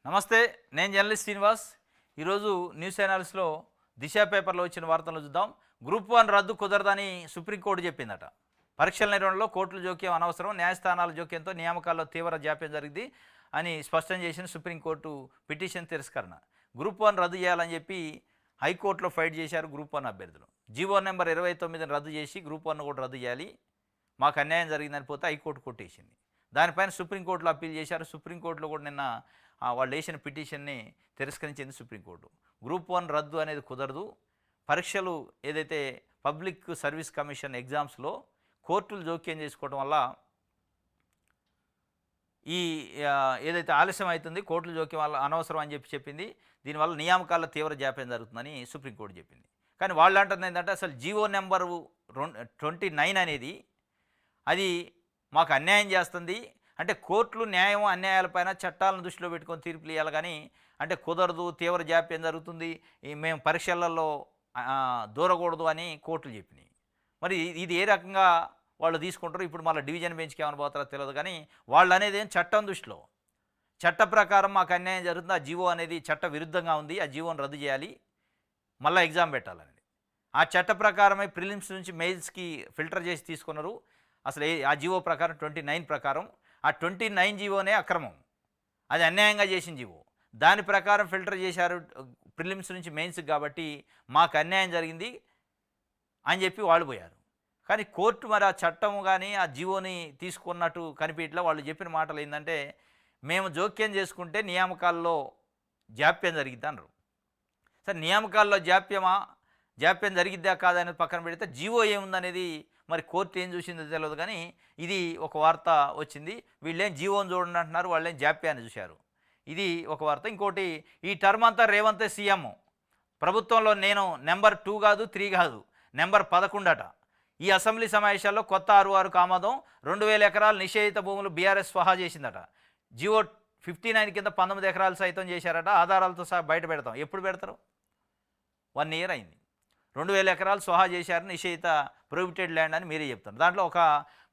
నమస్తే, నేను జర్నలిస్ట్ శ్రీనివాస్. ఈరోజు న్యూస్ ఛానల్స్లో దిశ పేపర్లో వచ్చిన వార్తలు చూద్దాం. గ్రూప్ 1 రద్దు కుదరదని సుప్రీంకోర్టు చెప్పిందట. పరీక్షల నిర్వహణలో కోర్టుల జోక్యం అనవసరం, న్యాయస్థానాల జోక్యంతో నియామకాల్లో తీవ్ర జాప్యం జరిగింది అని స్పష్టం చేసిన సుప్రీంకోర్టు పిటిషన్ తిరస్కరణ. గ్రూప్ 1 రద్దు చేయాలని చెప్పి హైకోర్టులో ఫైట్ చేశారు గ్రూప్ 1 అభ్యర్థులు. జీవో నెంబర్ 29ని రద్దు చేసి గ్రూప్ 1 కూడా రద్దు చేయాలి, మాకు అన్యాయం జరిగిందని పోతే హైకోర్టు కొట్టేసింది. దానిపైన సుప్రీంకోర్టులో అప్పీల్ చేశారు. సుప్రీంకోర్టులో కూడా నిన్న వాళ్ళు వేసిన పిటిషన్ని తిరస్కరించింది సుప్రీంకోర్టు. గ్రూప్ 1 రద్దు అనేది కుదరదు. పరీక్షలు ఏదైతే పబ్లిక్ సర్వీస్ కమిషన్ ఎగ్జామ్స్లో కోర్టులు జోక్యం చేసుకోవడం వల్ల ఈ ఏదైతే ఆలస్యం అవుతుంది, కోర్టుల జోక్యం వల్ల అనవసరం అని చెప్పింది. దీనివల్ల నియామకాల్లో తీవ్ర జాప్యం జరుగుతుందని సుప్రీంకోర్టు చెప్పింది. కానీ వాళ్ళు అంటుంది ఏంటంటే అసలు జీవో నెంబరు 29 అనేది అది మాకు అన్యాయం చేస్తుంది. అంటే కోర్టులు న్యాయం అన్యాయాలపైన చట్టాలను దృష్టిలో పెట్టుకొని తీర్పులు ఇవ్వాలి, కానీ అంటే కుదరదు, తీవ్ర జాప్యం జరుగుతుంది, మేము పరీక్షలలో దూరకూడదు అని కోర్టులు చెప్పినాయి. మరి ఇది ఏ రకంగా వాళ్ళు తీసుకుంటారు? ఇప్పుడు మళ్ళీ డివిజన్ బెంచ్కి ఏమైనా పోతారో తెలియదు, కానీ వాళ్ళు అనేది ఏం చట్టం దృష్టిలో, చట్ట ప్రకారం మాకు అన్యాయం జరుగుతుంది, ఆ జీవో అనేది చట్ట విరుద్ధంగా ఉంది, ఆ జీవోని రద్దు చేయాలి, మళ్ళీ ఎగ్జామ్ పెట్టాలనేది. ఆ చట్ట ప్రకారమే ప్రిలిమ్స్ నుంచి మెయిల్స్కి ఫిల్టర్ చేసి తీసుకున్నారు. అసలు ఆ జీవో ప్రకారం 29 ప్రకారం ఆ 29 జీవోనే అక్రమం, అది అన్యాయంగా చేసిన జీవో. దాని ప్రకారం ఫిల్టర్ చేశారు ప్రిలిమ్స్ నుంచి మెయిన్స్కి, కాబట్టి మాకు అన్యాయం జరిగింది అని చెప్పి వాళ్ళు పోయారు. కానీ కోర్టు మరి ఆ చట్టం కానీ ఆ జీవోని తీసుకున్నట్టు కనిపించట్లా. వాళ్ళు చెప్పిన మాటలు ఏంటంటే, మేము జోక్యం చేసుకుంటే నియామకాల్లో జాప్యం జరిగిద్ది అన్నారు. సరే, నియామకాల్లో జాప్యం జరిగిద్దా కాదనేది పక్కన పెడితే జీవో ఏముందనేది మరి కోర్టు ఏం చూసిందో తెలియదు, కానీ ఇది ఒక వార్త వచ్చింది. వీళ్ళేం జీవోని చూడండి అంటున్నారు, వాళ్ళేం జాప్యాన్ని చూశారు. ఇది ఒక వార్త. ఇంకోటి, ఈ టర్మ్ అంతా రేవంత్ సీఎం, ప్రభుత్వంలో నేను నెంబర్ 2 కాదు 3 కాదు, నెంబర్ 11 అట. ఈ అసెంబ్లీ సమావేశాల్లో కొత్త 6 ఆమోదం, 2000 ఎకరాలు నిషేధిత భూములు బీఆర్ఎస్ స్వహా చేసిందట. జీవో 59 కింద 19 ఎకరాలు సైతం చేశారట. ఆధారాలతో సహా బయట పెడతాం. ఎప్పుడు పెడతారు? 1 ఇయర్ అయింది. 2000 ఎకరాలు స్వహా చేశారు, నిషేధిత ప్రొహిబిటెడ్ ల్యాండ్ అని మీరే చెప్తారు. దాంట్లో ఒక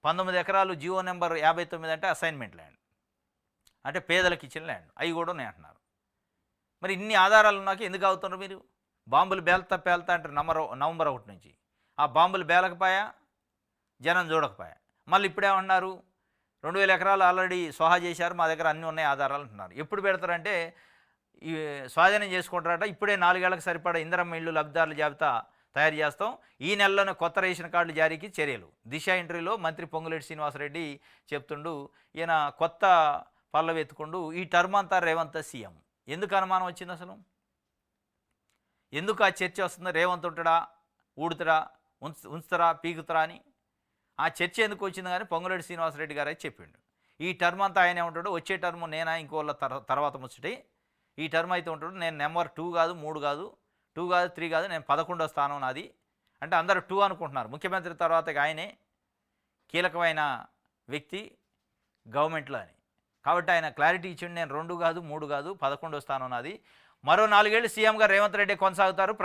19 ఎకరాలు జీవో నెంబర్ 59 అంటే అసైన్మెంట్ ల్యాండ్, అంటే పేదలకు ఇచ్చిన ల్యాండ్, అవి కూడా ఉన్నాయి అంటున్నారు. మరి ఇన్ని ఆధారాలు ఉన్నాక ఎందుకు అవుతున్నారు మీరు? బాంబులు పేల్తా అంటారు నవంబర్ 1 నుంచి. ఆ బాంబులు పేలకపోయా, జనం చూడకపోయా. మళ్ళీ ఇప్పుడేమన్నారు, 2000 ఎకరాలు ఆల్రెడీ స్వహా చేశారు, మా దగ్గర అన్నీ ఉన్నాయి ఆధారాలు అంటున్నారు. ఎప్పుడు పెడతారంటే, ఈ స్వాధీనం చేసుకుంటారట. ఇప్పుడే 4 ఏళ్లకు సరిపడా ఇందిరమ్మ ఇళ్ళు లబ్ధిదారుల జాబితా తయారు చేస్తాం, ఈ నెలలోనే కొత్త రేషన్ కార్డుల జారీకి చర్యలు. దిశ ఇంటర్వ్యూలో మంత్రి పొంగులేటి శ్రీనివాసరెడ్డి చెప్తుండు. ఈయన కొత్త పల్లవి ఎత్తుకుంటూ ఈ టర్మ్ అంతా రేవంత్ సీఎం. ఎందుకు అనుమానం వచ్చింది అసలు? ఎందుకు ఆ చర్చ వస్తుంది? రేవంత్ ఉంటాడా, ఊడుతాడా, ఉంచుతారా, పీకుతారా అని ఆ చర్చ ఎందుకు వచ్చింది? కానీ పొంగులేటి శ్రీనివాసరెడ్డి గారు అయితే చెప్పిండు, ఈ టర్మ్ అంతా ఆయనే ఉంటాడు, వచ్చే టర్మ్ నేనా ఇంకోళ్ళ తర్వాత ముచ్చటి, ఈ టర్మ్ అయితే ఉంటాడు, నేను నెంబర్ 2 కాదు 3 కాదు 2 కాదు 3 కాదు, నేను 11వ స్థానం నాది. అంటే అందరూ 2 అనుకుంటున్నారు. ముఖ్యమంత్రి తర్వాత ఆయనే కీలకమైన వ్యక్తి గవర్నమెంట్లో అని. కాబట్టి ఆయన క్లారిటీ ఇచ్చిండు, నేను 2 కాదు 3 కాదు 11వ స్థానం నాది. మరో 4 ఏళ్ళు సీఎంగా రేవంత్ రెడ్డి కొనసాగుతారు.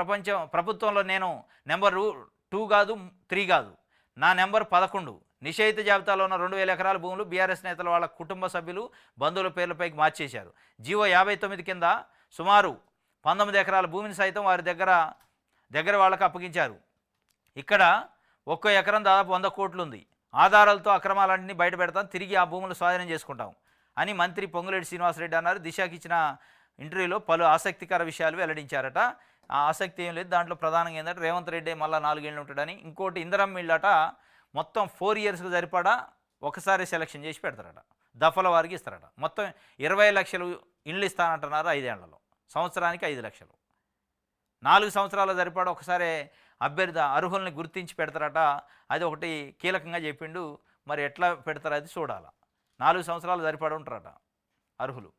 ప్రభుత్వంలో నేను నెంబర్ 2 కాదు 3 కాదు, నా నెంబర్ 11. నిషేధిత జాబితాలో ఉన్న 2000 ఎకరాల భూములు బీఆర్ఎస్ నేతలు వాళ్ళ కుటుంబ సభ్యులు బంధువుల పేర్లపైకి మార్చేశారు. జీవో 59 కింద సుమారు 19 ఎకరాల భూమిని సైతం వారి దగ్గర వాళ్ళకి అప్పగించారు. ఇక్కడ ఒక్కో ఎకరం దాదాపు 100 కోట్లు ఉంది. ఆధారాలతో అక్రమాలన్నింటినీ బయట పెడతాం, తిరిగి ఆ భూములు స్వాధీనం చేసుకుంటాం అని మంత్రి పొంగులేటి శ్రీనివాసరెడ్డి అన్నారు. దిశకి ఇచ్చిన ఇంటర్వ్యూలో పలు ఆసక్తికర విషయాలు వెల్లడించారట. ఆ ఆసక్తి ఏం లేదు, దాంట్లో ప్రధానంగా ఏంటంటే రేవంత్ రెడ్డి మళ్ళీ 4 ఏళ్ళు ఉంటాడని. ఇంకోటి, ఇందిరమ్మ ఇళ్ళట మొత్తం 4 ఇయర్స్కి సరిపడా ఒకసారి సెలక్షన్ చేసి పెడతారట, దఫల వారికి ఇస్తారట. మొత్తం 20 లక్షలు ఇళ్ళు ఇస్తానంటున్నారు 5 ఏళ్లలో, సంవత్సరానికి 5 లక్షలు. 4 సంవత్సరాల సరిపడా ఒకసారి అభ్యర్థి అర్హుల్ని గుర్తించి పెడతారట. అది ఒకటి కీలకంగా చెప్పిండు. మరి ఎట్లా పెడతారో అది చూడాలి. 4 సంవత్సరాలు సరిపడా ఉంటారట అర్హులు.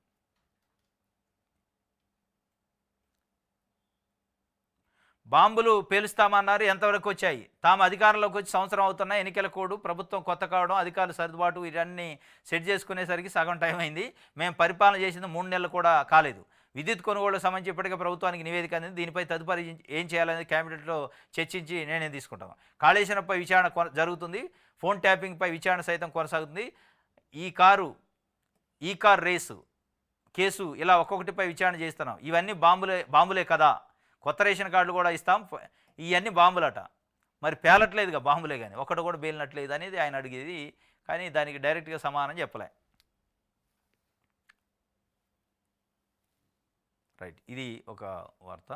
బాంబులు పేలుస్తామన్నారు, ఎంతవరకు వచ్చాయి? తాము అధికారంలోకి వచ్చి సంవత్సరం అవుతున్నా, ఎన్నికల కోడ్, ప్రభుత్వం కొత్త కావడం, అధికారులు సర్దుబాటు, ఇవన్నీ సెట్ చేసుకునేసరికి సగం టైం అయింది. మేము పరిపాలన చేసింది 3 నెలలు కూడా కాలేదు. విద్యుత్ కొనుగోలు సంబంధించి ఇప్పటికే ప్రభుత్వానికి నివేదిక అందింది. దీనిపై తదుపరి ఏం చేయాలనేది క్యాబినెట్లో చర్చించి నిర్ణయం తీసుకుంటాం. కాళేశ్వరంపై విచారణ జరుగుతుంది. ఫోన్ ట్యాపింగ్పై విచారణ సైతం కొనసాగుతుంది. ఈ కార్ రేసు కేసు ఇలా ఒక్కొక్కటిపై విచారణ చేస్తున్నాం. ఇవన్నీ బాంబులే కదా, కొత్త రేషన్ కార్డులు కూడా ఇస్తాం, ఇవన్నీ బాంబులట. మరి పేలట్లేదుగా బాంబులే, కానీ ఒకటి కూడా పేలినట్లేదు అనేది ఆయన అడిగేది. కానీ దానికి డైరెక్ట్గా సమాధానం చెప్పలే. రైట్, ఇది ఒక వార్త.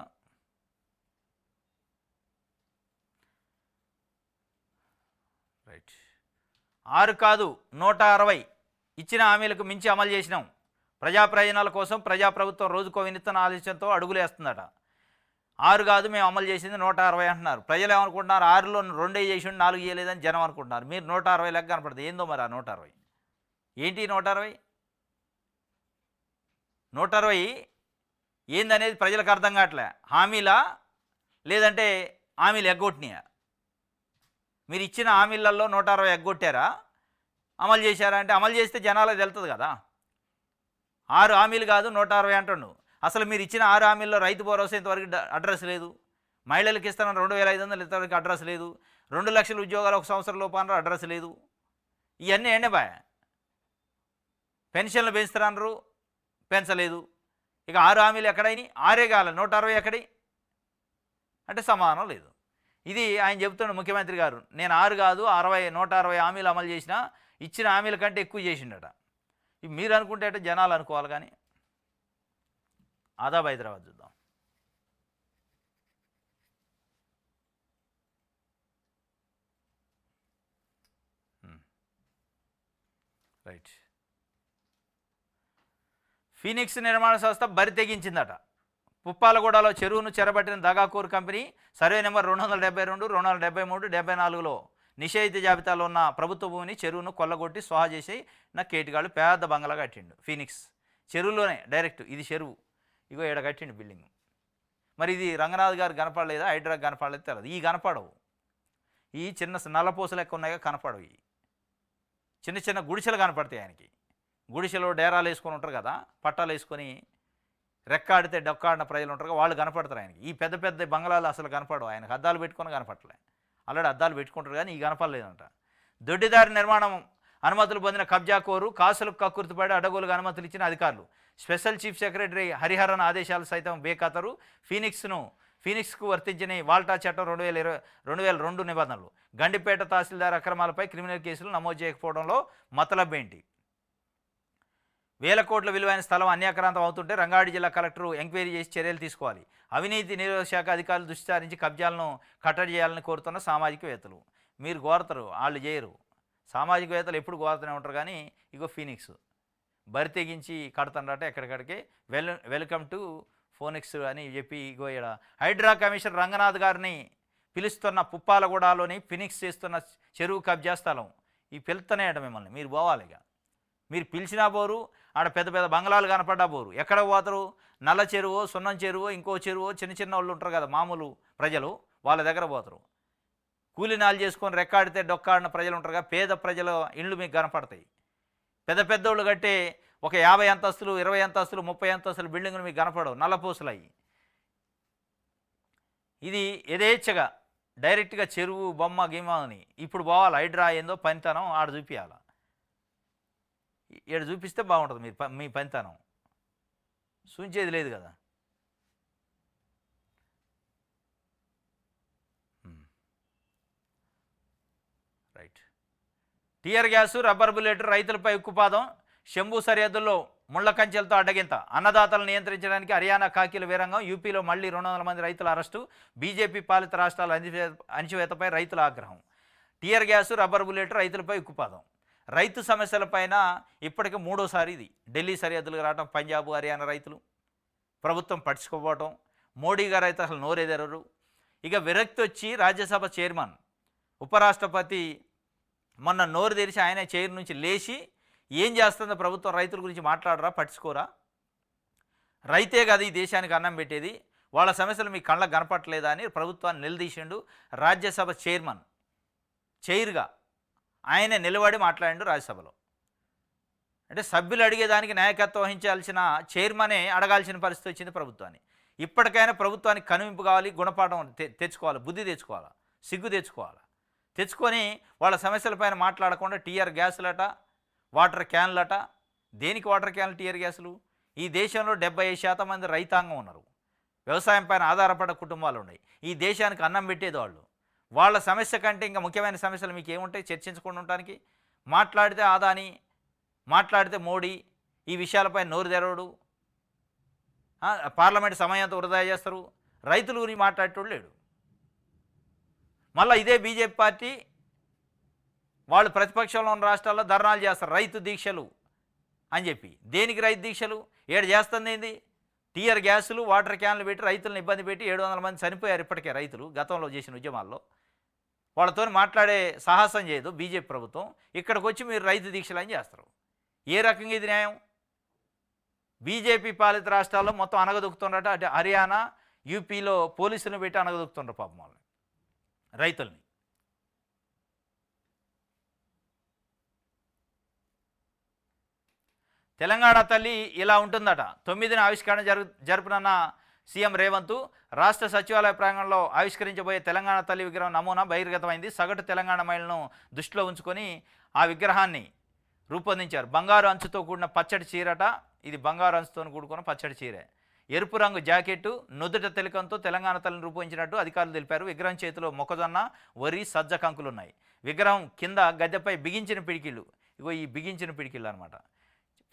రైట్, 6 కాదు 160 ఇచ్చిన హామీలకు మించి అమలు చేసినాం. ప్రజా ప్రయోజనాల కోసం ప్రజాప్రభుత్వం రోజుకో వినూత్న ఆలోచనతో అడుగులేస్తుందట. 6 కాదు మేము అమలు చేసింది 160 అంటున్నారు. ప్రజలు ఏమనుకుంటున్నారు, 6లో 2 చేసిండు 4 చేయలేదని జనం అనుకుంటున్నారు. మీరు 160 లెక్క కనపడుతుంది. ఏందో మరి ఆ 160 ఏంటి? 160 ఏందనేది ప్రజలకు అర్థం కావట్లే. హామీలా లేదంటే హామీలు ఎగ్గొట్టినాయా? మీరు ఇచ్చిన హామీలలో 160 ఎగ్గొట్టారా, అమలు చేశారా? అంటే అమలు చేస్తే జనాలకు తెలుస్తుంది కదా. 6 హామీలు కాదు 160 అంటుండు. అసలు మీరు ఇచ్చిన 6 హామీల్లో రైతు భరోసా ఇంతవరకు అడ్రస్ లేదు. మహిళలకు ఇస్తున్న 2500 ఇంతవరకు అడ్రస్ లేదు. 2 లక్షల ఉద్యోగాలు 1 సంవత్సరం లోపాన అడ్రస్ లేదు. ఇవన్నీ ఏండే బాయ్. పెన్షన్లు పెంచుతారన్నారు, పెంచలేదు. ఇక 6 హామీలు ఎక్కడైనా 6 కావాలి, 160 ఎక్కడి అంటే సమాధానం లేదు. ఇది ఆయన చెబుతున్న ముఖ్యమంత్రి గారు. నేను 6 కాదు 160 హామీలు అమలు చేసినా ఇచ్చిన హామీల కంటే ఎక్కువ చేసిండట. ఇవి మీరు అనుకుంటే అంటే జనాలు అనుకోవాలి. కానీ ఆదాబ్ హైదరాబాద్ చూద్దాం. రైట్, ఫీనిక్స్ నిర్మాణ సంస్థ బరి తెగించిందట. పుప్పాలగూడలో చెరువును చెరబట్టిన దగాకూర్ కంపెనీ సర్వే నెంబర్ 272, 273, 74లో నిషేధిత జాబితాలో ఉన్న ప్రభుత్వ భూమిని చెరువును కొల్లగొట్టి స్వాహా చేసి నా కేటిగాళ్ళు పెద్ద బంగ్లా కట్టిండు. ఫీనిక్స్ చెరువులోనే డైరెక్ట్, ఇది చెరువు, ఇగో ఏడ కట్టిండు బిల్డింగ్. మరి ఇది రంగనాథ్ గారు కనపడలేదా, హైడ్రా కనపడలేదు తెలియదు. ఈ కనపడవు, ఈ చిన్న నల్లపూసలు ఎక్కువ ఉన్నాయో కనపడవు. ఈ చిన్న చిన్న గుడిసెలు కనపడతాయి ఆయనకి. గుడిసెలో డేరాలు వేసుకొని ఉంటారు కదా, పట్టాలు వేసుకొని రెక్కాడితే డొక్కాడిన ప్రజలు ఉంటారు, వాళ్ళు కనపడతారు ఆయనకి. ఈ పెద్ద పెద్ద బంగ్లాలు అసలు కనపడవు ఆయనకు. అద్దాలు పెట్టుకొని కనపడలే. ఆల్రెడీ అద్దాలు పెట్టుకుంటారు కానీ ఈ కనపడలేదంట. దొడ్డిదారి నిర్మాణం అనుమతులు పొందిన కబ్జాకోరు కాసులకు కక్కుర్తిపడి అడ్డగోలుగా అనుమతులు ఇచ్చిన అధికారులు. స్పెషల్ చీఫ్ సెక్రటరీ హరిహరన్ ఆదేశాలు సైతం బేఖాతరు. ఫీనిక్స్కు వర్తించిన వాల్టా చట్టం 2002 నిబంధనలు. గండిపేట తహసీల్దార్ అక్రమాలపై క్రిమినల్ కేసులు నమోదు చేయకపోవడంలో మతలబ్ ఏంటి? 1000 కోట్ల విలువైన స్థలం అన్యాక్రాంతం అవుతుంటే రంగారెడ్డి జిల్లా కలెక్టర్ ఎంక్వైరీ చేసి చర్యలు తీసుకోవాలి. అవినీతి నిరోధక శాఖ అధికారులు దృష్టి సారించి కబ్జాలను కట్టడి చేయాలని కోరుతున్న సామాజికవేత్తలు. మీరు కోరతారు, వాళ్ళు చేయరు. సామాజికవేత్తలు ఎప్పుడు కోరుతూనే ఉంటారు. కానీ ఇగో ఫీనిక్స్ బరి తెగించి కడుతుండట ఎక్కడికడికి. వెల్కమ్ టు ఫోనిక్స్ అని చెప్పి ఇగో ఇక్కడ హైడ్రా కమిషనర్ రంగనాథ్ గారిని పిలుస్తున్న పుప్పాలగూడలోని ఫినిక్స్ చేస్తున్న చెరువు కబ్జా స్థలం. ఈ పిలుస్తూనే అట మిమ్మల్ని, మీరు పోవాలి. ఇక మీరు పిలిచినా పోరు, ఆడ పెద్ద పెద్ద బంగ్లాలు కనపడ్డా పోరు. ఎక్కడ పోతారు? నల్ల చెరువు, సున్నం చెరువు, ఇంకో చెరువు, చిన్న చిన్న వాళ్ళు ఉంటారు కదా మామూలు ప్రజలు, వాళ్ళ దగ్గర పోతారు. కూలినాలు చేసుకొని రెక్కాడితే డొక్కాడిన ప్రజలు ఉంటారు కదా, పేద ప్రజల ఇండ్లు మీకు కనపడతాయి. పెద్ద పెద్దోళ్ళు కట్టే ఒక 50 అంతస్తులు, 20 అంతస్తులు, 30 అంతస్తులు బిల్డింగులు మీకు కనపడవు, నల్లపూసలు అయ్యి. ఇది యథేచ్ఛగా డైరెక్ట్గా చెరువు బొమ్మ గిమ్మ అని ఇప్పుడు పోవాలి. హైడ్రా ఏందో పనితనం ఆడ చూపించాలి. ఇక్కడ చూపిస్తే బాగుంటుంది మీ పనితనం. సూంచేది లేదు కదా. Right, tear gas, rubber bullet, రైతులపై ఉక్కుపాదం. శంభు సరిహద్దుల్లో ముళ్ల కంచెలతో అడ్డగింత. అన్నదాతలను నియంత్రించడానికి హర్యానా కాకీల వీరంగం. యూపీలో మళ్లీ 200 మంది రైతుల అరెస్టు. బీజేపీ పాలిత రాష్ట్రాల అణిచివేతపై రైతుల ఆగ్రహం. టియర్ గ్యాసు, రబ్బర్ బుల్లెట్, రైతులపై ఉక్కుపాదం. రైతు సమస్యలపైన ఇప్పటికే 3వసారి ఇది. ఢిల్లీ సరిహద్దులకు రావడం, పంజాబ్, హర్యానా రైతులు ప్రభుత్వం పట్టించుకోపోవటం, మోడీ గారు అయితే అసలు నోరెదరరు. ఇక విరక్తి వచ్చి రాజ్యసభ చైర్మన్ ఉపరాష్ట్రపతి మొన్న నోరు తెరిచి ఆయన చైర్ నుంచి లేచి ఏం చేస్తుందో ప్రభుత్వం రైతుల గురించి మాట్లాడరా, పట్టించుకోరా? రైతే కదా ఈ దేశానికి అన్నం పెట్టేది, వాళ్ళ సమస్యలు మీ కళ్ళకు కనపట్టలేదా అని ప్రభుత్వాన్ని నిలదీసిండు. రాజ్యసభ చైర్మన్ చైర్గా ఆయన నిలబడి మాట్లాడిండు రాజ్యసభలో. అంటే సభ్యులు అడిగేదానికి నాయకత్వం వహించాల్సిన చైర్మనే అడగాల్సిన పరిస్థితి వచ్చింది ప్రభుత్వాన్ని. ఇప్పటికైనా ప్రభుత్వానికి కనువింపు కావాలి, గుణపాఠం తెచ్చుకోవాలి, బుద్ధి తెచ్చుకోవాలి, సిగ్గు తెచ్చుకొని వాళ్ళ సమస్యలపైన మాట్లాడకుండా టియర్ గ్యాసులట, వాటర్ క్యాన్లట. దేనికి వాటర్ క్యాన్లు, టియర్ గ్యాసులు? ఈ దేశంలో 75% మంది రైతాంగం ఉన్నారు. వ్యవసాయం పైన ఆధారపడ్డ కుటుంబాలు ఉన్నాయి. ఈ దేశానికి అన్నం పెట్టేది వాళ్ళు. వాళ్ళ సమస్య కంటే ఇంకా ముఖ్యమైన సమస్యలు మీకు ఏముంటాయి చర్చించకుండా ఉండటానికి? మాట్లాడితే అదాని, మాట్లాడితే మోడీ, ఈ విషయాలపై నోరు తెరవడు. పార్లమెంట్ సమయంతో వృధా చేస్తారు. రైతుల గురించి మాట్లాడేటోడు లేడు. మళ్ళీ ఇదే బీజేపీ పార్టీ వాళ్ళు ప్రతిపక్షంలో ఉన్న రాష్ట్రాల్లో ధర్నాలు చేస్తారు, రైతు దీక్షలు అని చెప్పి. దేనికి రైతు దీక్షలు? ఏడు చేస్తుంది ఏంది? టీయర్ గ్యాసులు, వాటర్ క్యాన్లు పెట్టి రైతులను ఇబ్బంది పెట్టి 700 మంది చనిపోయారు ఇప్పటికే రైతులు గతంలో చేసిన ఉద్యమాల్లో. వాళ్ళతో మాట్లాడే సాహసం చేయదు బీజేపీ ప్రభుత్వం. ఇక్కడికి వచ్చి మీరు రైతు దీక్షలు అని చేస్తారు. ఏ రకంగా ఇది న్యాయం? బీజేపీ పాలిత రాష్ట్రాల్లో మొత్తం అనగదొక్కుతుండట. అంటే హర్యానా, యూపీలో పోలీసులను పెట్టి అనగదొక్కుతుండ్రు పాపం వాళ్ళని, రైతుల్ని. తెలంగాణ తల్లి ఇలా ఉంటుందట. 9న ఆవిష్కరణ జరుపునన్న సీఎం రేవంత్. రాష్ట్ర సచివాలయ ప్రాంగణంలో ఆవిష్కరించబోయే తెలంగాణ తల్లి విగ్రహం నమూనా బహిర్గతమైంది. సగటు తెలంగాణ మహిళను దృష్టిలో ఉంచుకొని ఆ విగ్రహాన్ని రూపొందించారు. బంగారు అంచుతో కూడిన పచ్చడి చీరట. ఇది బంగారు అంచుతో కూడుకున్న పచ్చడి చీరే. ఎరుపు రంగు జాకెట్టు, నుదుట తిలకంతో తెలంగాణ తల్లిని రూపొందించినట్టు అధికారులు తెలిపారు. విగ్రహం చేతిలో మొక్కజొన్న, వరి, సజ్జ కంకులున్నాయి. విగ్రహం కింద గద్దెపై బిగించిన పిడికిళ్ళు, ఇగో ఈ బిగించిన పిడికిళ్ళు అనమాట,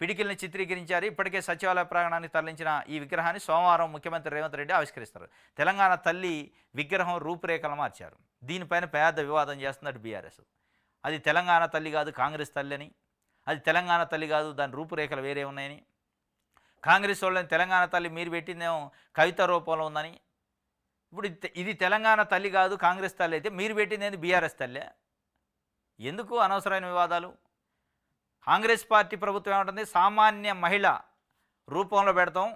పిడికిల్ని చిత్రీకరించారు. ఇప్పటికే సచివాలయ ప్రాంగణానికి తరలించిన ఈ విగ్రహాన్ని సోమవారం ముఖ్యమంత్రి రేవంత్ రెడ్డి ఆవిష్కరిస్తారు. తెలంగాణ తల్లి విగ్రహం రూపురేఖలు మార్చారు. దీనిపైన పెద్ద వివాదం చేస్తున్నట్టు బీఆర్ఎస్. అది తెలంగాణ తల్లి కాదు, కాంగ్రెస్ తల్లి అని. అది తెలంగాణ తల్లి కాదు, దాని రూపురేఖలు వేరే ఉన్నాయని. కాంగ్రెస్ వాళ్ళని తెలంగాణ తల్లి మీరు పెట్టిందేమో కవిత రూపంలో ఉందని. ఇప్పుడు ఇది తెలంగాణ తల్లి కాదు, కాంగ్రెస్ తల్లి అయితే మీరు పెట్టింది బీఆర్ఎస్ తల్లే. ఎందుకు అనవసరమైన వివాదాలు? కాంగ్రెస్ పార్టీ ప్రభుత్వం ఏమంటుంది? సామాన్య మహిళ రూపంలో పెడతాం.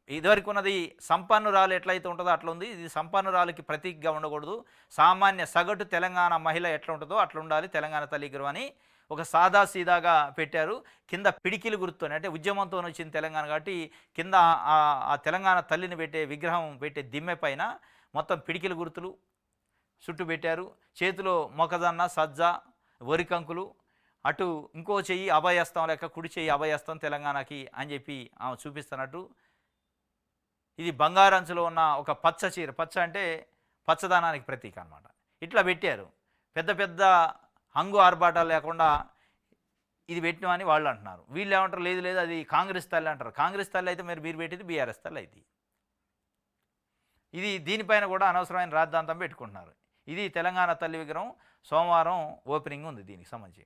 ఇదివరకు ఉన్నది సంపన్నురాలు ఎట్లయితే ఉంటుందో అట్లా ఉంది. ఇది సంపన్నురాలకి ప్రతీకగా ఉండకూడదు. సామాన్య సగటు తెలంగాణ మహిళ ఎట్లా ఉంటుందో అట్లా ఉండాలి తెలంగాణ తల్లి విగ్రహం అని ఒక సాదా సీదాగా పెట్టారు. కింద పిడికిలు గుర్తుని, అంటే ఉద్యమంతో వచ్చింది తెలంగాణ కాబట్టి కింద ఆ తెలంగాణ తల్లిని పెట్టే విగ్రహం పెట్టే దిమ్మె పైన మొత్తం పిడికిలు గుర్తులు చుట్టూ పెట్టారు. చేతిలో మొక్కజొన్న, సజ్జ, వరి కంకులు, అటు ఇంకో చెయ్యి అభయస్తం లెక్క, కుడి చెయ్యి అభయస్తం తెలంగాణకి అని చెప్పి ఆమె చూపిస్తున్నట్టు. ఇది బంగారు అంచులో ఉన్న ఒక పచ్చ చీర, పచ్చ అంటే పచ్చదనానికి ప్రతీక అనమాట. ఇట్లా పెట్టారు. పెద్ద పెద్ద హంగు ఆర్భాటాలు లేకుండా ఇది పెట్టినామని వాళ్ళు అంటున్నారు. వీళ్ళు ఏమంటారు? లేదు లేదు అది కాంగ్రెస్ తల్లి అంటారు. కాంగ్రెస్ తల్లి అయితే మీరు పెట్టింది బీఆర్ఎస్ తల్లి అయితే. ఇది దీనిపైన కూడా అనవసరమైన రాద్ధాంతం పెట్టుకుంటున్నారు. ఇది తెలంగాణ తల్లి విగ్రహం. సోమవారం ఓపెనింగ్ ఉంది దీనికి సంబంధించి,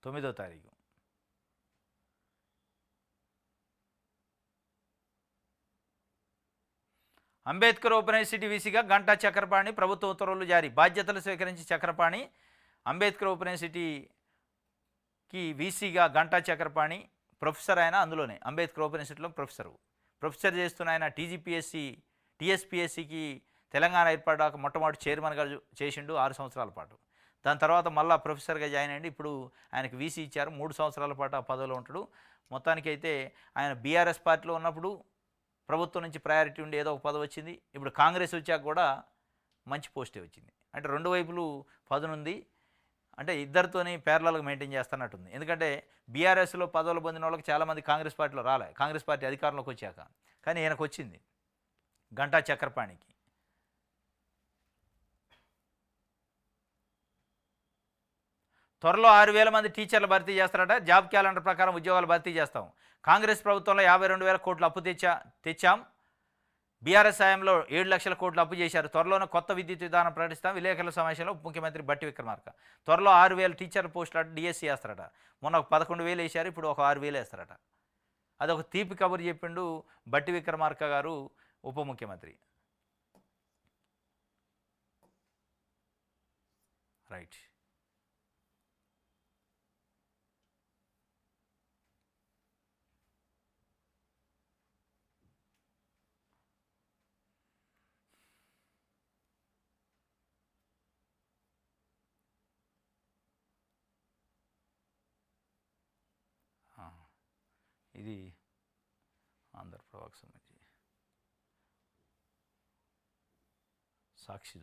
9వ తారీఖు. అంబేద్కర్ ఓపెన్ యూనివర్సిటీ వీసీగా గంటా చక్రపాణి ప్రభుత్వ ఉత్తర్వులు జారీ. బాధ్యతలు స్వీకరించి చక్రపాణి అంబేద్కర్ ఓపెన్ యూనివర్సిటీకి వీసీగా గంటా చక్రపాణి ప్రొఫెసర్ అయినా, అందులోనే అంబేద్కర్ ఓపెన్ యూనివర్సిటీలో ప్రొఫెసర్ చేస్తున్న ఆయన టీఎస్పీఎస్సీకి తెలంగాణ ఏర్పడ్డాక మొట్టమొదటి చైర్మన్గా చేసిండు 6 సంవత్సరాల పాటు. దాని తర్వాత మళ్ళీ ప్రొఫెసర్గా జాయిన్ అయ్యండి. ఇప్పుడు ఆయనకు వీసీ ఇచ్చారు. 3 సంవత్సరాల పాటు ఆ పదవిలో ఉంటాడు. మొత్తానికైతే ఆయన బీఆర్ఎస్ పార్టీలో ఉన్నప్పుడు ప్రభుత్వం నుంచి ప్రయారిటీ ఉండి ఏదో ఒక పదవి వచ్చింది. ఇప్పుడు కాంగ్రెస్ వచ్చాక కూడా మంచి పోస్టే వచ్చింది. అంటే రెండు వైపులు పదనుంది. అంటే ఇద్దరితోని ప్యారలల్గా మెయింటైన్ చేస్తున్నట్టుంది. ఎందుకంటే బీఆర్ఎస్లో పదవులు పొందిన వాళ్ళకి చాలామంది కాంగ్రెస్ పార్టీలో రాలే, కాంగ్రెస్ పార్టీ అధికారంలోకి వచ్చాక. కానీ ఈయనకు వచ్చింది, గంటా చక్రపాణికి. త్వరలో 6,000 మంది టీచర్లు భర్తీ చేస్తారట. జాబ్ క్యాలెండర్ ప్రకారం ఉద్యోగాలు భర్తీ చేస్తాం. కాంగ్రెస్ ప్రభుత్వంలో 52,000 కోట్ల అప్పు తెచ్చాం. బీఆర్ఎస్ హయాంలో 7 లక్షల కోట్లు అప్పు చేశారు. త్వరలోనే కొత్త విద్యుత్ విధానం ప్రకటిస్తాం. విలేకరుల సమావేశంలో ముఖ్యమంత్రి బట్టి విక్రమార్క. త్వరలో 6,000 టీచర్ల పోస్టులు డిఎస్సీ వేస్తారట. మొన్న 11,000 వేశారు, ఇప్పుడు ఒక 6,000 వేస్తారట. అదొక తీపి కబురు చెప్పిండు బట్టి విక్రమార్క గారు, ఉప ముఖ్యమంత్రి. రైట్. ఇది ఆంధ్రప్రభకు సంబంధించి సాక్షి.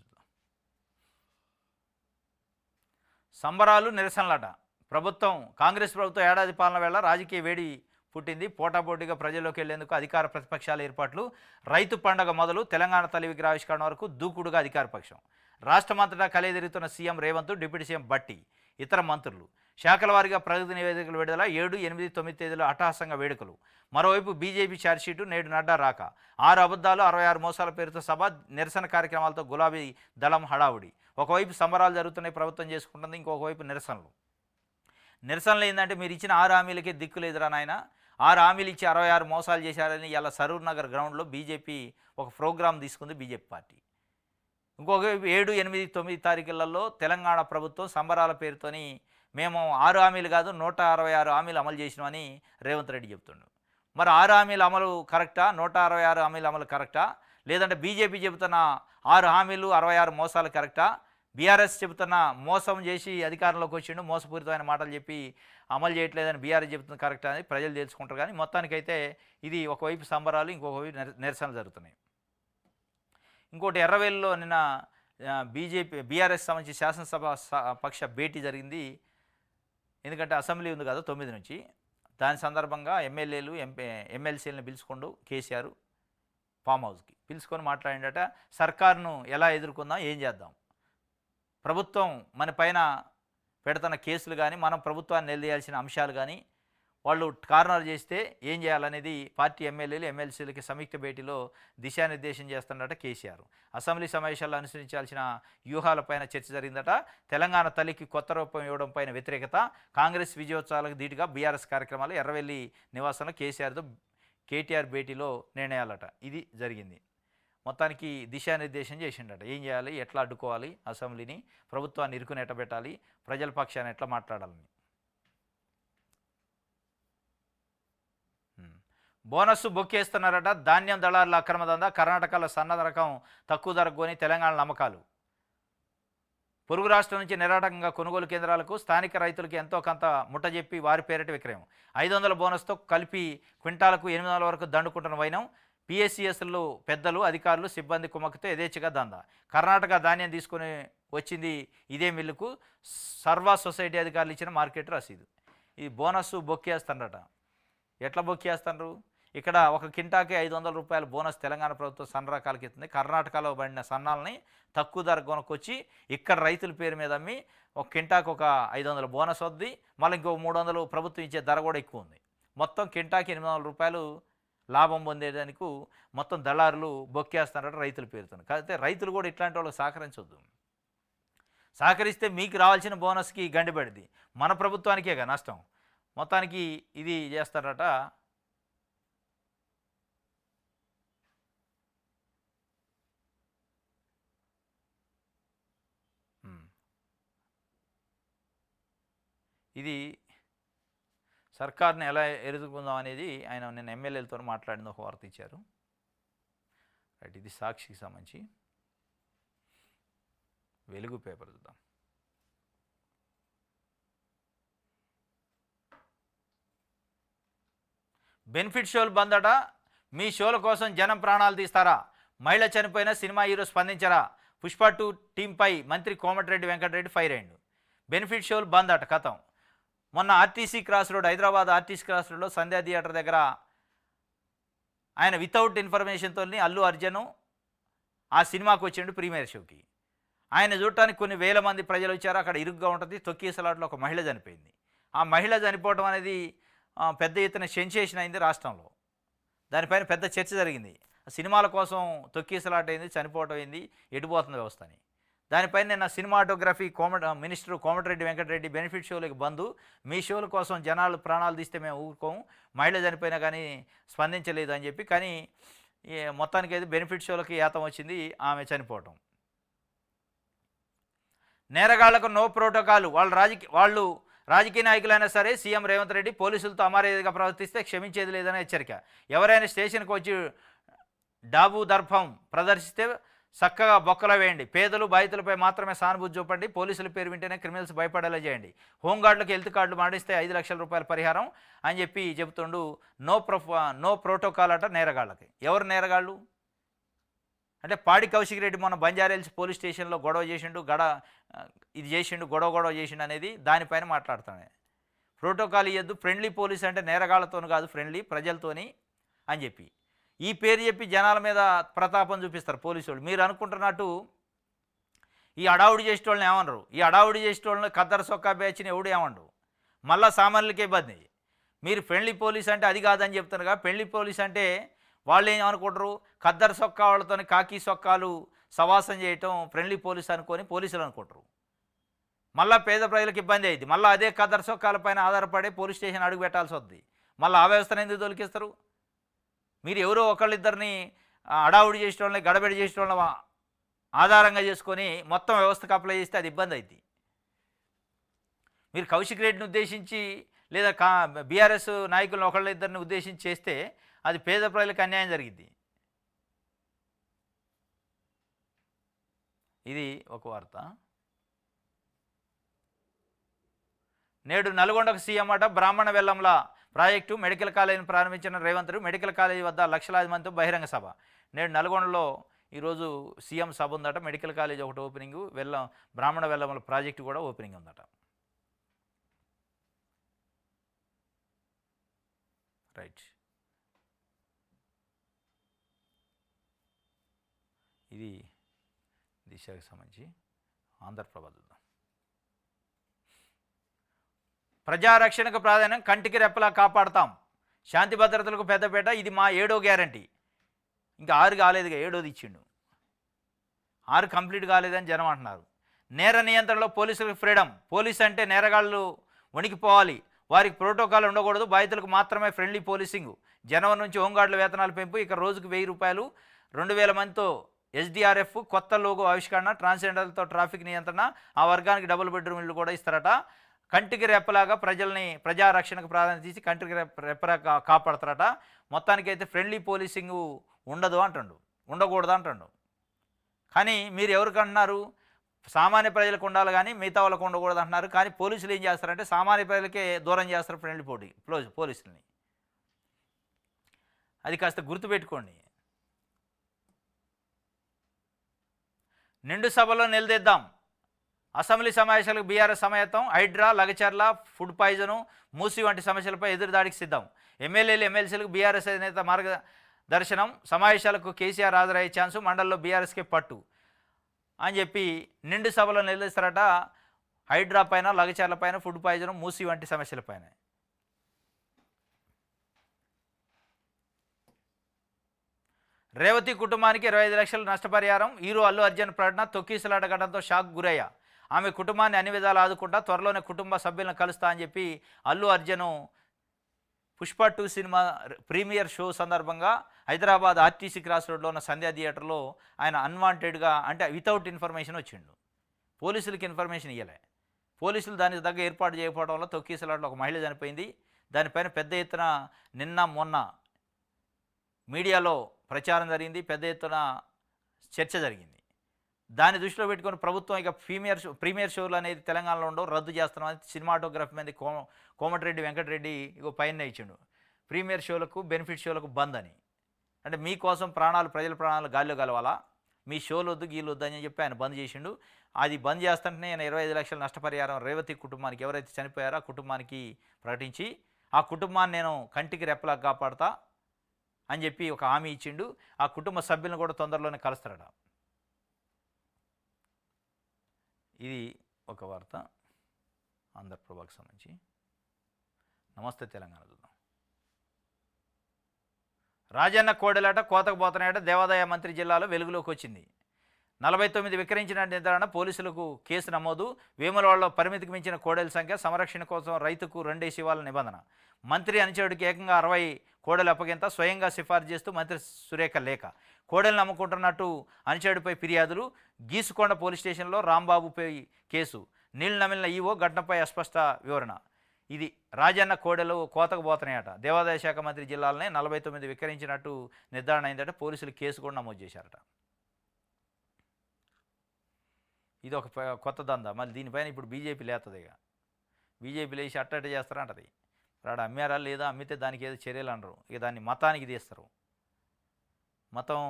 సంబరాలు నిరసనలట. ప్రభుత్వం కాంగ్రెస్ ప్రభుత్వం ఏడాది పాలన వేళ రాజకీయ వేడి పుట్టింది. పోటాపోటీగా ప్రజల్లోకి వెళ్లేందుకు అధికార ప్రతిపక్షాల ఏర్పాట్లు, రైతు పండగ మొదలు తెలంగాణ తల్లి విగ్రహావిష్కరణ వరకు దూకుడుగా అధికార పక్షం. రాష్ట్రమంతటా కలియదిరుగుతున్న సీఎం రేవంత్, డిప్యూటీ సీఎం బట్టి, ఇతర మంత్రులు. శాఖల వారీగా ప్రగతి నివేదికలు విడుదల. 7, 8, 9 తేదీలో అట్టహాసంగా వేడుకలు. మరోవైపు బీజేపీ ఛార్జ్షీటు, నేడు నడ్డా రాక. 6 అబద్ధాలు, 66 మోసాల పేరుతో సభ, నిరసన కార్యక్రమాలతో గులాబీ దళం హడావుడి. ఒకవైపు సంబరాలు జరుగుతున్నాయి, ప్రభుత్వం చేసుకుంటుంది, ఇంకొక వైపు నిరసనలు. నిరసనలు ఏంటంటే మీరు ఇచ్చిన 6 హామీలకే దిక్కు లేదురా నాయన. 6 హామీలు ఇచ్చి 66 మోసాలు చేశారని ఇలా సరూర్ నగర్ గ్రౌండ్లో బీజేపీ ఒక ప్రోగ్రాం తీసుకుంది బీజేపీ పార్టీ. ఇంకొక 7, 8, 9 తారీఖులలో తెలంగాణ ప్రభుత్వం సంబరాల పేరుతోని మేము 6 హామీలు కాదు 166 హామీలు అమలు చేసినామని రేవంత్ రెడ్డి చెప్తుండు. మరి 6 హామీల అమలు కరెక్టా, 166 హామీల అమలు కరెక్టా, లేదంటే బీజేపీ చెబుతున్న 6 హామీలు 66 మోసాలు కరెక్టా, బీఆర్ఎస్ చెబుతున్న మోసం చేసి అధికారంలోకి వచ్చిండు, మోసపూరితమైన మాటలు చెప్పి అమలు చేయట్లేదని బీఆర్ఎస్ చెబుతున్న కరెక్టా అని ప్రజలు తెలుసుకుంటారు. కానీ మొత్తానికైతే ఇది ఒకవైపు సంబరాలు, ఇంకొక వైపు నిరసనలు జరుగుతున్నాయి. ఇంకోటి ఎర్రవేలులో నిన్న బీఆర్ఎస్ సంబంధించి శాసనసభ పక్ష భేటీ జరిగింది. ఎందుకంటే అసెంబ్లీ ఉంది కదా 9 నుంచి, దాని సందర్భంగా ఎమ్మెల్యేలు ఎమ్మెల్సీలను పిలుచుకోండు కేసీఆర్ ఫామ్ హౌస్కి పిలుచుకొని మాట్లాడిండట. సర్కారును ఎలా ఎదుర్కొందాం, ఏం చేద్దాం, ప్రభుత్వం మన పైన పెడుతున్న కేసులు కానీ, మనం ప్రభుత్వాన్ని నిలదీయాల్సిన అంశాలు కానీ వాళ్ళు కార్నర్ చేస్తే ఏం చేయాలనేది పార్టీ ఎమ్మెల్యేలు ఎమ్మెల్సీలకి సంయుక్త భేటీలో దిశానిర్దేశం చేస్తున్నట కేసీఆర్. అసెంబ్లీ సమావేశాల్లో అనుసరించాల్సిన వ్యూహాలపైన చర్చ జరిగిందట. తెలంగాణ తల్లికి కొత్త రూపం ఇవ్వడం పైన వ్యతిరేకత, కాంగ్రెస్ విజయోత్సవాలకు ధీటుగా బీఆర్ఎస్ కార్యక్రమాలు, ఎర్రవెల్లి నివాసంలో కేసీఆర్తో కేటీఆర్ భేటీలో నిర్ణయాలట. ఇది జరిగింది. మొత్తానికి దిశానిర్దేశం చేసిండట. ఏం చేయాలి, ఎట్లా అడ్డుకోవాలి అసెంబ్లీని, ప్రభుత్వాన్ని ఇరుకుని ఎట్టబెట్టాలి, ప్రజల పక్షాన్ని ఎట్లా మాట్లాడాలని. బోనస్ బొక్కేస్తున్నారట. ధాన్యం దళారుల అక్రమ దందా. కర్ణాటకలో సన్నద రకం తక్కువ ధరకు కొని తెలంగాణ నమ్మకాలు. పొరుగు రాష్ట్రం నుంచి నిరాటకంగా కొనుగోలు కేంద్రాలకు స్థానిక రైతులకు ఎంతో కొంత ముట్టజెప్పి వారి పేరిట విక్రయం. 500 బోనస్తో కలిపి క్వింటాలకు 800 వరకు దండుకుంటున్న వైనం. పిఎస్సిఎస్లు పెద్దలు, అధికారులు, సిబ్బంది కుమ్మకితో యథేచ్ఛగా దందా. కర్ణాటక ధాన్యం తీసుకొని వచ్చింది ఇదే మిల్లుకు. సర్వా సొసైటీ అధికారులు ఇచ్చిన మార్కెట్ రసీదు. ఈ బోనస్ బొక్కేస్తారట. ఎట్లా బొక్కేస్తారు? ఇక్కడ ఒక కింటాకి 500 రూపాయల బోనస్ తెలంగాణ ప్రభుత్వం సన్న రకాలకి ఇస్తుంది. కర్ణాటకలో పడిన సన్నాలని తక్కువ ధర కొనుక్కొచ్చి ఇక్కడ రైతుల పేరు మీద అమ్మి ఒక కింటాకి ఒక 500 బోనస్ వద్ది, మళ్ళీ ఇంకో 300 ప్రభుత్వం ఇచ్చే ధర కూడా ఎక్కువ ఉంది. మొత్తం కింటాకి 800 రూపాయలు లాభం పొందేదానికి మొత్తం దళారులు బొక్కేస్తున్నారట రైతుల పేరుతో. కాకపోతే రైతులు కూడా ఇట్లాంటి వాళ్ళకి సహకరించొద్దు. సహకరిస్తే మీకు రావాల్సిన బోనస్కి గండిపడింది, మన ప్రభుత్వానికేగా నష్టం. మొత్తానికి ఇది చేస్తారట. ఇది సర్కార్ని ఎలా ఎదుర్కొందాం అనేది ఆయన నిన్న ఎమ్మెల్యేలతో మాట్లాడిన ఒక వార్త ఇచ్చారు. రైట్, ఇది సాక్షికి సంబంధించి. వెలుగు పేపర్ చూద్దాం. బెనిఫిట్ షోలు బంద్ అట. మీ షోల కోసం జనం ప్రాణాలు తీస్తారా? మహిళ చనిపోయిన సినిమా హీరో స్పందించరా? పుష్ప 2 టీంపై మంత్రి కోమటిరెడ్డి వెంకటరెడ్డి ఫైర్ అయ్యిండు. బెనిఫిట్ షోలు బంద్ అట కథం. మొన్న RTC cross road, Hyderabad RTC cross రోడ్లో సంధ్యా థియేటర్ దగ్గర ఆయన వితౌట్ ఇన్ఫర్మేషన్తో అల్లు అర్జున్ ఆ సినిమాకు వచ్చిండు ప్రీమియర్ షోకి. ఆయన చూడటానికి కొన్ని వేల మంది ప్రజలు వచ్చారు. అక్కడ ఇరుగ్గా ఉంటుంది. తొక్కేసలాట్లో ఒక మహిళ చనిపోయింది. ఆ మహిళ చనిపోవడం అనేది పెద్ద ఎత్తున సెన్సేషన్ అయింది రాష్ట్రంలో. దానిపైన పెద్ద చర్చ జరిగింది. సినిమాల కోసం తొక్కేసలాట అయింది, చనిపోవడం అయింది, ఎటుపోతుంది వ్యవస్థ అని. దానిపైన నిన్న cinematography minister Komatireddy Venkatareddy benefit షోలకు బంధు, మీ షోల కోసం జనాలు ప్రాణాలు తీస్తే మేము ఊరుకోము, మహిళ చనిపోయినా కానీ స్పందించలేదు అని చెప్పి. కానీ మొత్తానికి అయితే బెనిఫిట్ షోలకి ఏతం వచ్చింది, ఆమె చనిపోవటం. నేరగాళ్లకు నో ప్రోటోకాల్. వాళ్ళు రాజకీయ నాయకులైనా సరే సీఎం రేవంత్ రెడ్డి పోలీసులతో అమర్యాదగా ప్రవర్తిస్తే క్షమించేది లేదని హెచ్చరిక. ఎవరైనా స్టేషన్కి వచ్చి డాబు దర్పం ప్రదర్శిస్తే చక్కగా బొక్కలు వేయండి. పేదలు బాధితులపై మాత్రమే సానుభూతి చూపండి. పోలీసుల పేరు వింటేనే క్రిమినల్స్ భయపడేలా చేయండి. హోంగార్డులకు హెల్త్ కార్డులు మాడిస్తే 5 లక్షల రూపాయల పరిహారం అని చెప్పి చెబుతుండు. నో ప్రోటోకాల్ అట నేరగాళ్ళకి. ఎవరు నేరగాళ్ళు అంటే పాడి కౌశిక్ రెడ్డి మొన్న బంజారాహిల్స్ పోలీస్ స్టేషన్లో గొడవ చేసిండు, ఇది చేసిండు, గొడవ చేసిండు అనేది దానిపైన మాట్లాడుతాను. ప్రోటోకాల్ ఇవ్వద్దు, ఫ్రెండ్లీ పోలీస్ అంటే నేరగాళ్లతోనూ కాదు, ఫ్రెండ్లీ ప్రజలతోని అని చెప్పి ఈ పేరు చెప్పి జనాల మీద ప్రతాపం చూపిస్తారు పోలీసు వాళ్ళు. మీరు అనుకుంటున్నట్టు ఈ అడావుడి చేసేటోళ్ళని ఏమనరు, ఈ అడావుడి చేసేటోళ్ళని ఖద్దరు సొక్కా బ్యాచ్ని ఎవడు ఏమండు, మళ్ళా సామాన్యులకే ఇబ్బంది. మీరు ఫ్రెండ్లీ పోలీస్ అంటే అది కాదని చెప్తున్నారుగా. ఫ్రెండ్లీ పోలీస్ అంటే వాళ్ళు ఏమనుకుంటారు, ఖద్దరు సొక్కా వాళ్ళతో కాకి సొక్కాలు సవాసం చేయటం ఫ్రెండ్లీ పోలీస్ అనుకొని పోలీసులు అనుకుంటారు. మళ్ళీ పేద ప్రజలకు ఇబ్బంది అయింది, మళ్ళీ అదే ఖద్దరు సొక్కాల పైన ఆధారపడి పోలీస్ స్టేషన్ అడుగు పెట్టాల్సి వస్తుంది. మళ్ళీ ఆ వ్యవస్థను ఎందుకు తొలగిస్తారు? మీరు ఎవరో ఒకళ్ళిద్దరిని అడావుడి చేసే వాళ్ళని గడబడి చేసే వాళ్ళని ఆధారంగా చేసుకొని మొత్తం వ్యవస్థకు అప్లై చేస్తే అది ఇబ్బంది అవుతుంది. మీరు కౌశిక్ రెడ్డిని ఉద్దేశించి లేదా బీఆర్ఎస్ నాయకులను ఒకళ్ళిద్దరిని ఉద్దేశించి చేస్తే అది పేద ప్రజలకు అన్యాయం జరిగింది. ఇది ఒక వార్త. నేడు నల్గొండకు సీఎం అట. బ్రాహ్మణ వెల్లంల ప్రాజెక్టు మెడికల్ కాలేజీని ప్రారంభించిన రేవంత్ రెడ్డి. మెడికల్ కాలేజీ వద్ద లక్షలాది మందితో బహిరంగ సభ. నేడు నల్గొండలో ఈరోజు సీఎం సభ ఉందట. మెడికల్ కాలేజ్ ఒకటి ఓపెనింగ్, బ్రాహ్మణ వెల్లంల ప్రాజెక్టు కూడా ఓపెనింగ్ ఉందట. రైట్, ఇది దిశకు సంబంధించి ఆంధ్రప్రభ చూద్దాం. ప్రజారక్షణకు ప్రాధాన్యం, కంటికి రెప్పలా కాపాడతాం, శాంతి భద్రతలకు పెద్దపేట, ఇది మా 7వ గ్యారంటీ. ఇంకా 6 కాలేదుగా, 7వది ఇచ్చిండు. 6 కంప్లీట్ కాలేదని జనం అంటున్నారు. నేర నియంత్రణలో పోలీసులకు ఫ్రీడమ్. పోలీస్ అంటే నేరగాళ్ళు వణికిపోవాలి, వారికి ప్రోటోకాల్ ఉండకూడదు, బాధితులకు మాత్రమే ఫ్రెండ్లీ పోలీసింగ్. జనవరి నుంచి హోంగార్డుల వేతనాలు పెంపు, ఇక రోజుకు 1000 రూపాయలు. 2000 మందితో ఎస్డిఆర్ఎఫ్, కొత్త లోగో ఆవిష్కరణ, ట్రాన్స్జెండర్లతో ట్రాఫిక్ నియంత్రణ, ఆ వర్గానికి డబుల్ బెడ్రూమ్ ఇళ్ళు కూడా ఇస్తారట. కంటికి రెప్పలాగా ప్రజారక్షణకు ప్రాధాన్యత ఇచ్చి కంటికి రెప్పలాగా కాపాడతారట. మొత్తానికైతే ఫ్రెండ్లీ పోలీసింగ్ ఉండదు అంటుండు, ఉండకూడదు అంటుండు. కానీ మీరు ఎవరికి అంటున్నారు, సామాన్య ప్రజలకు ఉండాలి కానీ మిగతా వాళ్ళకు ఉండకూడదు అంటున్నారు. కానీ పోలీసులు ఏం చేస్తారంటే సామాన్య ప్రజలకే దూరం చేస్తారు ఫ్రెండ్లీ పోలీసులని. అది కాస్త గుర్తుపెట్టుకోండి. నిండు సభలో నిలదీద్దాం, అసెంబ్లీ సమావేశాలకు బీఆర్ఎస్ సమాయత్తం. హైడ్రా, లగచర్ల, ఫుడ్ పాయిజను, మూసి వంటి సమస్యలపై ఎదురుదాడికి సిద్ధం. ఎమ్మెల్యేలు, ఎమ్మెల్సీలకు బీఆర్ఎస్ అధినేత మార్గదర్శనం. సమావేశాలకు కేసీఆర్ హాజరయ్యే ఛాన్సు, మండలిలో బీఆర్ఎస్కే పట్టు అని చెప్పి నిండు సభలో నిలదీస్తారట. హైడ్రా పైన, లగచర్ల పైన, ఫుడ్ పాయిజను, మూసి వంటి సమస్యలపైన. రేవతి కుటుంబానికి 25 లక్షల నష్టపరిహారం. హీరో అల్లు అర్జున్ ప్రకటన. తొక్కిసలాటగడంతో షాక్ గురయ్యా, ఆమె కుటుంబాన్ని అన్ని విధాలు ఆదుకుంటా, త్వరలోనే కుటుంబ సభ్యులను కలుస్తా అని చెప్పి Allu Arjun Pushpa 2 cinema premiere show సందర్భంగా హైదరాబాద్ ఆర్టీసీ క్రాస్ రోడ్లో ఉన్న సంధ్యా థియేటర్లో ఆయన అన్వాంటెడ్గా, అంటే వితౌట్ ఇన్ఫర్మేషన్ వచ్చిండు. పోలీసులకి ఇన్ఫర్మేషన్ ఇవ్వలే. పోలీసులు దానికి తగ్గ ఏర్పాటు చేయకపోవడం వల్ల తొక్కిసలాటలో ఒక మహిళ చనిపోయింది. దానిపైన పెద్ద ఎత్తున నిన్న మొన్న మీడియాలో ప్రచారం జరిగింది, పెద్ద ఎత్తున చర్చ జరిగింది. దాన్ని దృష్టిలో పెట్టుకొని ప్రభుత్వం ఇక ప్రీమియర్ షోలు అనేది తెలంగాణలో ఉండవు, రద్దు చేస్తున్నాం. సినిమాటోగ్రఫీ మీద కోమటిరెడ్డి వెంకటరెడ్డి ఇగో పైన ఇచ్చిండు, ప్రీమియర్ షోలకు బెనిఫిట్ షోలకు బంద్ అని. అంటే మీకోసం ప్రజల ప్రాణాలు గాల్లో కలవాలా, మీ షోలు వద్దు గీళ్ళు వద్దు అని చెప్పి ఆయన బంద్ చేసిండు. అది బంద్ చేస్తుంటే నేను 25 లక్షల నష్టపరిహారం రేవతి కుటుంబానికి, ఎవరైతే చనిపోయారో ఆ కుటుంబానికి ప్రకటించి, ఆ కుటుంబాన్ని నేను కంటికి రెప్పలా కాపాడతా అని చెప్పి ఒక హామీ ఇచ్చిండు. ఆ కుటుంబ సభ్యులను కూడా తొందరలోనే కలుస్తారట. ఇది ఒక వార్త ఆంధ్రప్రభకు సంబంధించి. నమస్తే తెలంగాణ చూద్దాం. రాజన్న కోడెలాట కోతకు పోతున్నాయట. దేవాదాయ మంత్రి జిల్లాలో వెలుగులోకి వచ్చింది. 49 విక్రయించిన నిర్ధారణ, పోలీసులకు కేసు నమోదు. వేములవాడలో పరిమితికి మించిన కోడెల సంఖ్య, సంరక్షణ కోసం రైతుకు 2 ఇవ్వాల నిబంధన. మంత్రి అనుచరుడికి ఏకంగా 60 కోడెలు అప్పగింత, స్వయంగా సిఫార్సు చేస్తూ మంత్రి సురేఖ లేఖ. కోడెలను అమ్ముకుంటున్నట్టు అనుచరుడిపై ఫిర్యాదులు. గీసుకొండ పోలీస్ స్టేషన్లో రాంబాబుపై కేసు. నీళ్లు నమిలిన ఈవో, ఘటనపై అస్పష్ట వివరణ. ఇది రాజన్న కోడెలు కోతకు పోతున్నాయట. దేవాదాయ శాఖ మంత్రి జిల్లాలనే 49 విక్రయించినట్టు నిర్ధారణ అయిందట. పోలీసులు కేసు కూడా నమోదు చేశారట. ఇది ఒక కొత్త దందా. మళ్ళీ దీనిపైన ఇప్పుడు బీజేపీ లేస్తుంది. ఇక బీజేపీ లేచి అట్ట చేస్తారంటది. రాడు అమ్మారా లేదా, అమ్మితే దానికి ఏదో చర్యలు అనరు. ఇక దాన్ని మతానికి తీస్తారు. మతం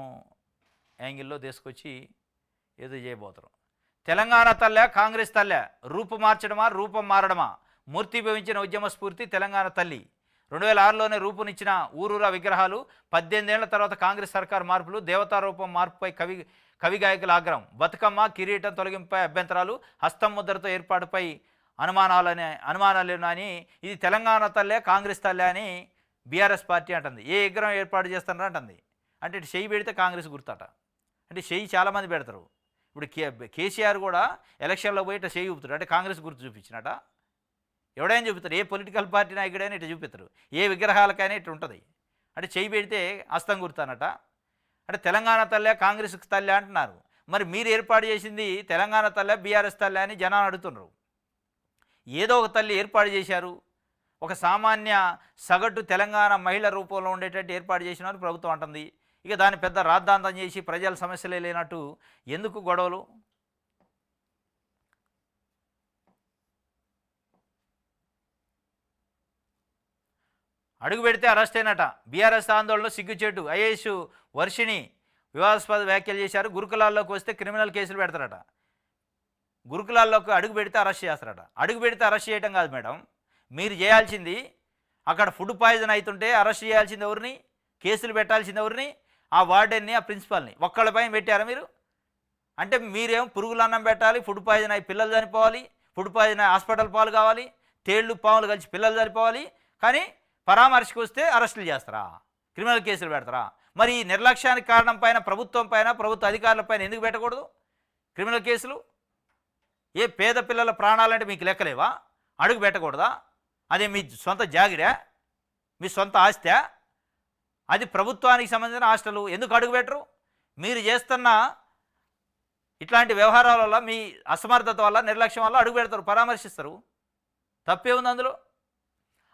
యాంగిల్లో తీసుకొచ్చి ఏదో చేయబోతారు. తెలంగాణ తల్లే కాంగ్రెస్ తల్లే, రూపు మార్చడమా రూపం మారడమా, మూర్తి భవించిన ఉద్యమ స్ఫూర్తి తెలంగాణ తల్లి. 2006లోనే రూపునిచ్చిన ఊరూరా విగ్రహాలు, 18 ఏళ్ల తర్వాత కాంగ్రెస్ సర్కార్ మార్పులు, దేవతా రూపం మార్పుపై కవి గాయకుల ఆగ్రహం, బతుకమ్మ కిరీటం తొలగింపుపై అభ్యంతరాలు, హస్తం ముద్రతో ఏర్పాటుపై అనుమానాలేనని, ఇది తెలంగాణ తల్లే కాంగ్రెస్ తల్లే అని బీఆర్ఎస్ పార్టీ అంటుంది. ఏ విగ్రహం ఏర్పాటు చేస్తారని అంటుంది. అంటే ఇటు చెయ్యి పెడితే కాంగ్రెస్ గుర్తట. అంటే చెయ్యి చాలామంది పెడతారు. ఇప్పుడు కేసీఆర్ కూడా ఎలక్షన్లో పోయి ఇట్లా చెయ్యి చూపుతాడు, అంటే కాంగ్రెస్ గుర్తు చూపించినట. ఎవడైనా చూపుతారు, ఏ పొలిటికల్ పార్టీ నాయకుడైనా ఇట్లా చూపిస్తారు, ఏ విగ్రహాలకైనా ఇట్లా ఉంటుంది. అంటే చెయ్యి పెడితే హస్తం గుర్తానట. అంటే తెలంగాణ తల్లే కాంగ్రెస్కి తల్లే అంటున్నారు. మరి మీరు ఏర్పాటు చేసింది తెలంగాణ తల్లే బీఆర్ఎస్ తల్లే అని జనాలు అడుగుతున్నారు. ఏదో ఒక తల్లి ఏర్పాటు చేశారు. ఒక సామాన్య సగటు తెలంగాణ మహిళ రూపంలో ఉండేటట్టు ఏర్పాటు చేసినారు ప్రభుత్వం అంటుంది. ఇక దాన్ని పెద్ద రాద్ధాంతం చేసి ప్రజల సమస్యలే లేనట్టు ఎందుకు గొడవలు? అడుగు పెడితే అరెస్ట్ అయినట. బీఆర్ఎస్ ఆందోళనలో సిగ్గుచేటు, ఐఏఎస్ వర్షిణి వివాదాస్పద వ్యాఖ్యలు చేశారు. గురుకులాల్లోకి వస్తే క్రిమినల్ కేసులు పెడతారట. గురుకులాల్లోకి అడుగు పెడితే అరెస్ట్ చేస్తారట. అడుగు పెడితే అరెస్ట్ చేయటం కాదు మేడం, మీరు చేయాల్సింది అక్కడ ఫుడ్ పాయిజన్ అవుతుంటే అరెస్ట్ చేయాల్సింది ఎవరిని, కేసులు పెట్టాల్సింది ఎవరిని? ఆ వార్డెన్ని, ఆ ప్రిన్సిపాల్ని. ఒక్కళ్ళపైన పెట్టారా మీరు? అంటే మీరేమో పురుగులు అన్నం పెట్టాలి, ఫుడ్ పాయిజన్ అయి పిల్లలు చనిపోవాలి, ఫుడ్ పాయిజన్ అయి హాస్పిటల్ పాలు కావాలి, తేళ్లు పాములు కలిసి పిల్లలు చనిపోవాలి, కానీ పరామర్శకు వస్తే అరెస్టులు చేస్తారా, క్రిమినల్ కేసులు పెడతారా? మరి ఈ నిర్లక్ష్యానికి కారణం పైన ప్రభుత్వం పైన, ప్రభుత్వ అధికారుల పైన ఎందుకు పెట్టకూడదు క్రిమినల్ కేసులు? ఏ పేద పిల్లల ప్రాణాలంటే మీకు లెక్కలేవా? అడుగు పెట్టకూడదా? అదే మీ సొంత జాగిరా, మీ సొంత ఆస్తా? అది ప్రభుత్వానికి సంబంధించిన హాస్టలు, ఎందుకు అడుగు పెట్టరు? మీరు చేస్తున్న ఇట్లాంటి వ్యవహారాల వల్ల, మీ అసమర్థత వల్ల, నిర్లక్ష్యం వల్ల అడుగు పెడతారు, పరామర్శిస్తారు. తప్పే ఉంది అందులో?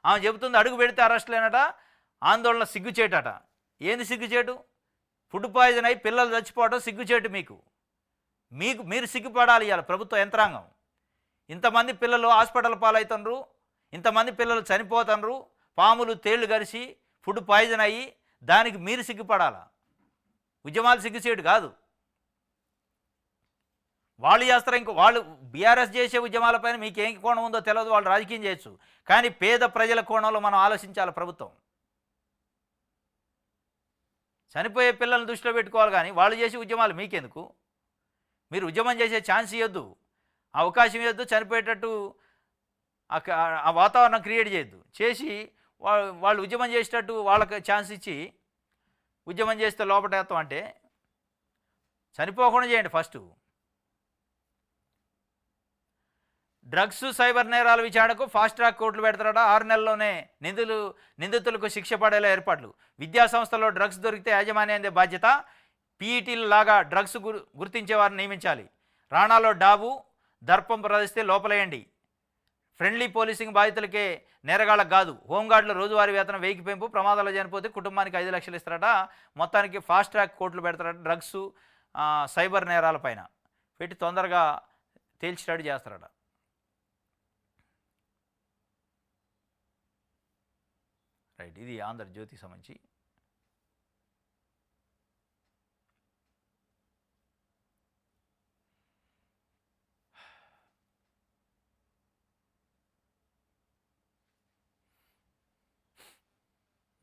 ఆమె చెబుతుంది అడుగు పెడితే అరెస్టులేనట, ఆందోళన సిగ్గుచేటట. ఏంది సిగ్గుచేటు? ఫుడ్ పాయిజన్ అయి పిల్లలు చచ్చిపోవడం సిగ్గుచేటు మీకు. మీరు సిగ్గుపడాలి. ఇవాళ ప్రభుత్వ యంత్రాంగం, ఇంతమంది పిల్లలు హాస్పిటల్ పాలవుతున్నారు, ఇంతమంది పిల్లలు చనిపోతున్నారు, పాములు తేళ్లు గరిసి ఫుడ్ పాయిజన్ అయ్యి, దానికి మీరు సిగ్గుపడాలా? ఉద్యమాలు సిగ్గుచేటు కాదు. వాళ్ళు చేస్తారు. ఇంకో వాళ్ళు బీఆర్ఎస్ చేసే ఉద్యమాలపైన మీకు ఏం కోణం ఉందో తెలియదు, వాళ్ళు రాజకీయం చేయొచ్చు, కానీ పేద ప్రజల కోణంలో మనం ఆలోచించాలి. ప్రభుత్వం చనిపోయే పిల్లల్ని దృష్టిలో పెట్టుకోవాలి, కానీ వాళ్ళు చేసే ఉద్యమాలు మీకెందుకు? మీరు ఉద్యమం చేసే ఛాన్స్ ఇవ్వద్దు, అవకాశం ఇవ్వద్దు, చనిపోయేటట్టు ఆ వాతావరణం క్రియేట్ చేయొద్దు. చేసి వాళ్ళు ఉద్యమం చేసేటట్టు వాళ్ళకి ఛాన్స్ ఇచ్చి ఉద్యమం చేస్తే లోపటేస్తాం అంటే చనిపోకుండా చేయండి ఫస్ట్. డ్రగ్స్ సైబర్ నేరాల విచారణకు ఫాస్ట్ ట్రాక్ కోర్టులు పెడతారట. 6 నెలల్లోనే నిందితులకు శిక్ష పడేలా ఏర్పాట్లు. విద్యా సంస్థల్లో డ్రగ్స్ దొరికితే యాజమాన్యందే బాధ్యత. పీఈటీలు లాగా డ్రగ్స్ గుర్తించే వారిని నియమించాలి. రాణాలో డాబు దర్పం ప్రదర్శిస్తే లోపలేయండి. ఫ్రెండ్లీ పోలీసింగ్ బాధితులకే, నేరగాళ్ళకు కాదు. హోంగార్డుల రోజువారీ వేతనం 1000 పెంపు. ప్రమాదాలు చనిపోతే కుటుంబానికి 5 లక్షలు ఇస్తారట. మొత్తానికి ఫాస్ట్ ట్రాక్ కోర్టులు పెడతారట. డ్రగ్స్ సైబర్ నేరాల పైన పెట్టి తొందరగా తేల్చినట్టు చేస్తారట. రైట్, ఇది ఆంధ్రజ్యోతికి సంబంధించి.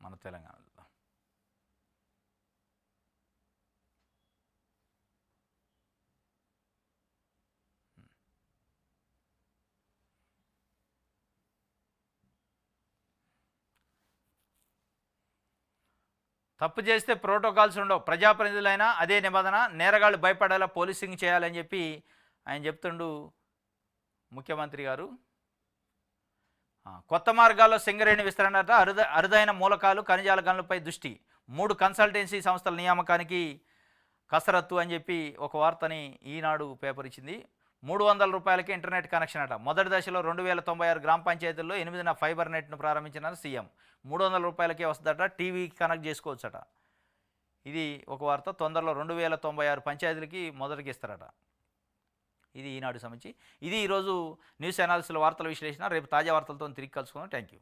మన తెలంగాణలో తప్పు చేస్తే ప్రోటోకాల్స్ ఉండవు, ప్రజాప్రతినిధులైనా అదే నిబంధన, నేరగాళ్ళు భయపడేలా పోలీసింగ్ చేయాలని చెప్పి ఆయన చెప్తుండు ముఖ్యమంత్రి గారు. కొత్త మార్గాల్లో సింగరేణి విస్తరణట. అరుదైన మూలకాలు, ఖనిజాల గనులపై దృష్టి. 3 కన్సల్టెన్సీ సంస్థల నియామకానికి కసరత్తు అని చెప్పి ఒక వార్తని ఈనాడు పేపర్ ఇచ్చింది. 300 రూపాయలకే ఇంటర్నెట్ కనెక్షన్ అట. మొదటి దశలో 2096 గ్రామ పంచాయతీల్లో 8న ఫైబర్ నెట్ను ప్రారంభించిన సీఎం. 300 రూపాయలకే వస్తుందట, టీవీకి కనెక్ట్ చేసుకోవచ్చట. ఇది ఒక వార్త. తొందరలో 2096 పంచాయతీలకి మొదటికి ఇస్తారట. ఇది ఈనాడు సంబంధించి. ఇది ఈరోజు న్యూస్ అనాలిసిస్లో వార్తల విశ్లేషణ. రేపు తాజా వార్తలతో తిరిగి కలుసుకుందాం. Thank you.